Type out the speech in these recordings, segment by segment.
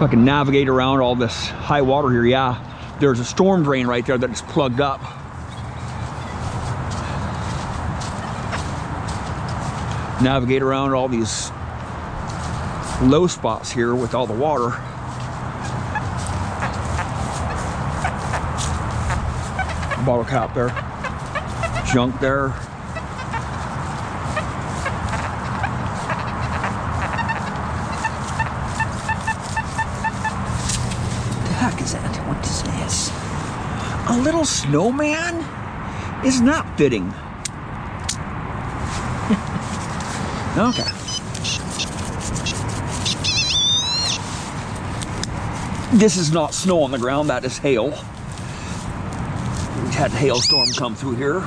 I can navigate around all this high water here. Yeah, there's a storm drain right there that is plugged up. Navigate around all these low spots here with all the water. Bottle cap there. Junk there. Is that? What is this? A little snowman? Is not fitting. Okay. This is not snow on the ground, that is hail. We had a hailstorm come through here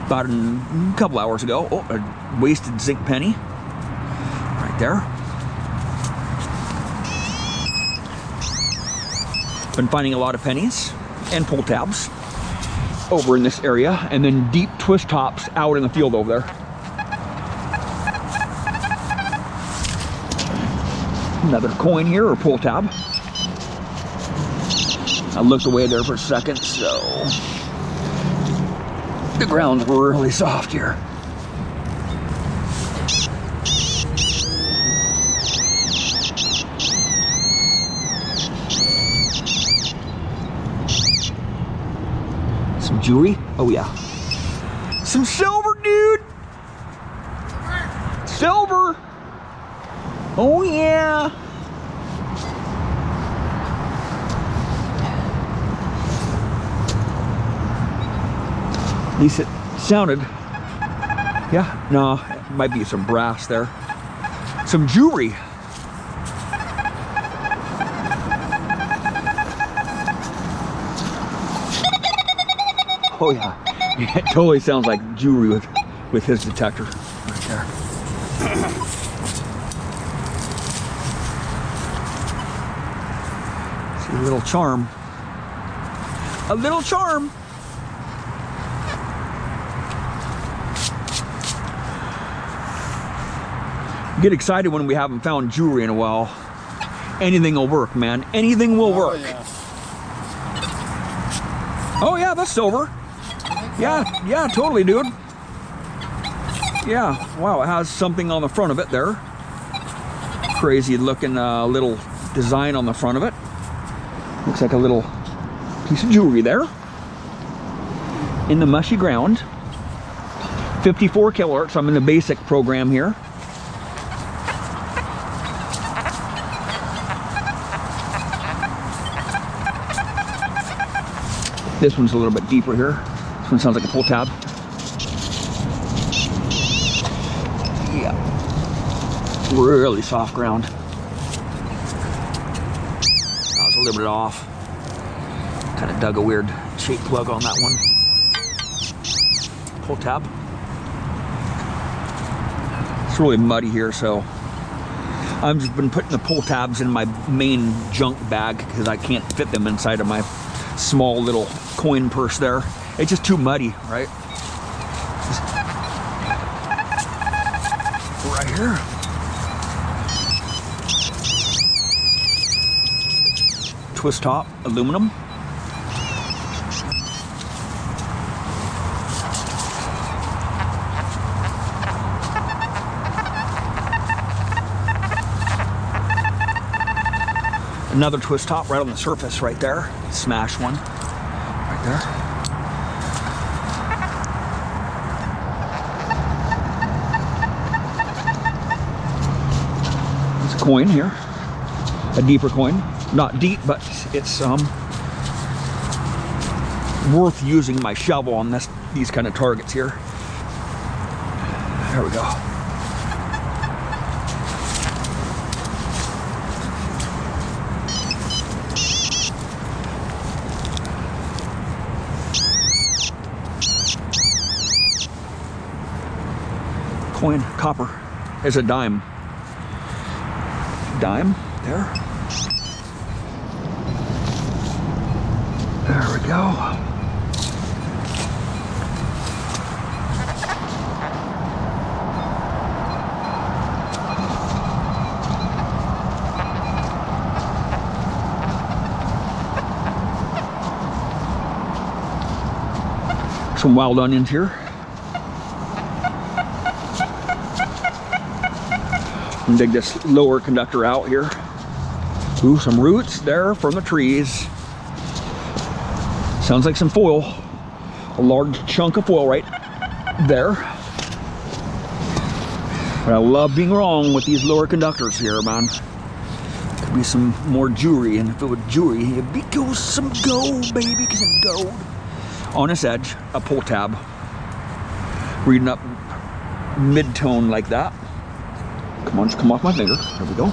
about a couple hours ago. Oh, a wasted zinc penny. Right there. Been finding a lot of pennies and pull tabs over in this area, and then deep twist tops out in the field over there. Another coin here or pull tab. I looked away there for a second, so the ground's really soft here. Some jewelry? Oh yeah. Some silver, dude! Silver! Oh yeah! At least it sounded. Yeah, no, it might be some brass there. Some jewelry. Oh yeah, it totally sounds like jewelry with his detector right there. See a little charm. A little charm. Get excited when we haven't found jewelry in a while. Anything will work, man. Anything will work. Yeah. Oh yeah, that's silver. Yeah, totally, dude. Yeah, wow, it has something on the front of it there. Crazy looking little design on the front of it. Looks like a little piece of jewelry there. In the mushy ground. 54 kilohertz, I'm in the basic program here. This one's a little bit deeper here. This one sounds like a pull tab. Yeah. Really soft ground. I was a little bit off. Kind of dug a weird shape plug on that one. Pull tab. It's really muddy here, so I've just been putting the pull tabs in my main junk bag because I can't fit them inside of my small little coin purse there. It's just too muddy, right? Right here. Twist top, aluminum. Another twist top right on the surface right there. Smash one right there. There's a coin here. A deeper coin. Not deep, but it's worth using my shovel on these kind of targets here. There we go. Coin, copper. There's a dime. Dime, there. There we go. Some wild onions here. And dig this lower conductor out here. Ooh, some roots there from the trees. Sounds like some foil. A large chunk of foil right there. But I love being wrong with these lower conductors here, man. Could be some more jewelry, and if it was jewelry, it'd be some gold, baby, because of gold. On this edge, a pull tab. Reading up mid-tone like that. Come on, just come off my finger. There we go.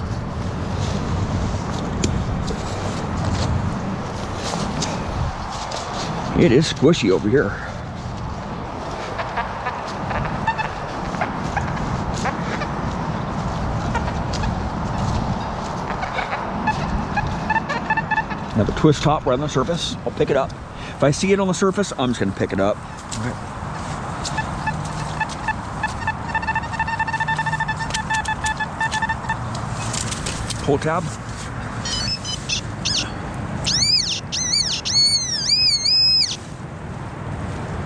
It is squishy over here. I have a twist top right on the surface. I'll pick it up. If I see it on the surface, I'm just gonna pick it up. Okay. Pull tab.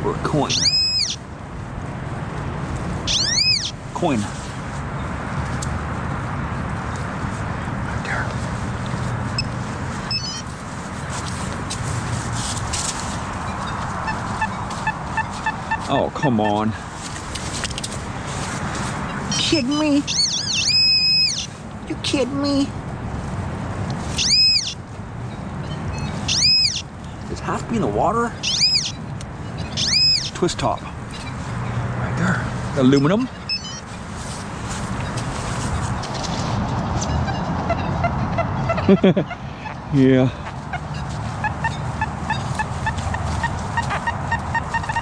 Or a coin. Coin. Right there. Oh, come on. You kidding me? You kidding me? Does it have to be in the water? Twist top. Right there. Aluminum. Yeah.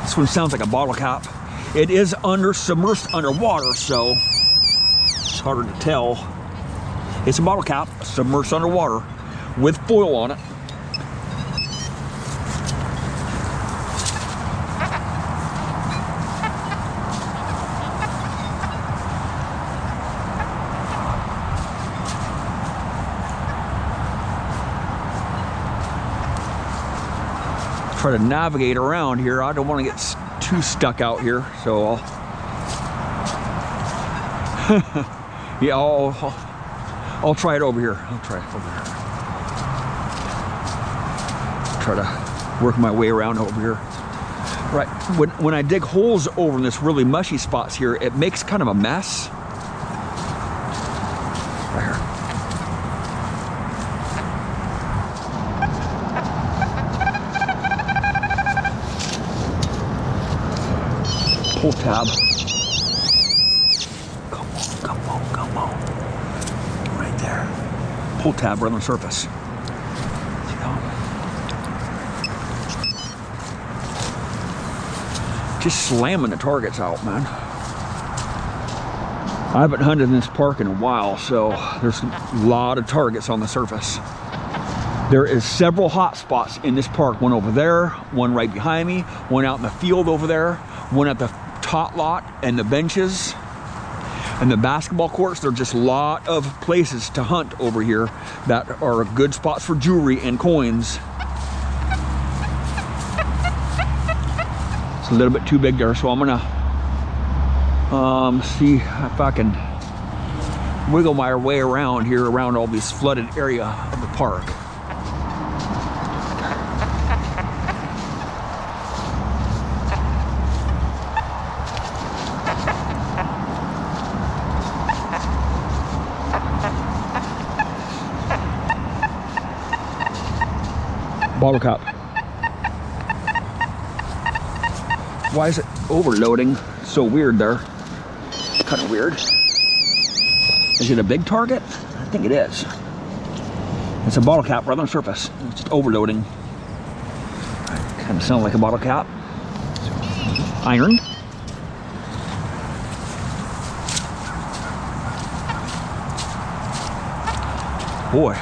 This one sounds like a bottle cap. It is submersed underwater, so it's harder to tell. It's a bottle cap submersed underwater with foil on it. Try to navigate around here. I don't want to get too stuck out here, so I'll yeah, I'll try it over here. I'll try it over here. Try to work my way around over here. Right, when I dig holes over in this really mushy spots here, it makes kind of a mess. Right here. Pull tab. Come on, come on, come on. Right there. Pull tab right on the surface. See how? Just slamming the targets out, man. I haven't hunted in this park in a while, so there's a lot of targets on the surface. There is several hot spots in this park. One over there, one right behind me, one out in the field over there, one at the tot lot and the benches and the basketball courts. There are just a lot of places to hunt over here that are good spots for jewelry and coins. It's a little bit too big there, so I'm gonna see if I can wiggle my way around here around all this flooded area of the park. Bottle cap. Why is it overloading? It's so weird there. It's kind of weird. Is it a big target? I think it is. It's a bottle cap right on the surface. It's just overloading. Kind of sounds like a bottle cap. Ironed. Boy.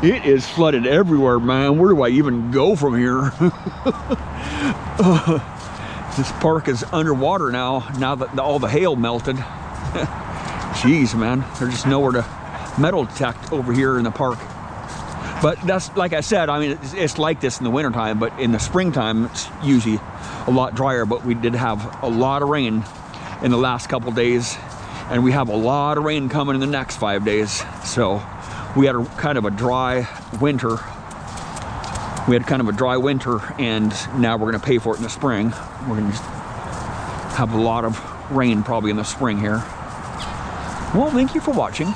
It is flooded everywhere, man. Where do I even go from here? This park is underwater now that all the hail melted. Jeez, man. There's just nowhere to metal detect over here in the park. But that's, like I said, I mean, it's like this in the wintertime, but in the springtime, it's usually a lot drier, but we did have a lot of rain in the last couple days, and we have a lot of rain coming in the next 5 days. So we had kind of a dry winter. And now we're going to pay for it in the spring. We're going to have a lot of rain probably in the spring here. Well, thank you for watching.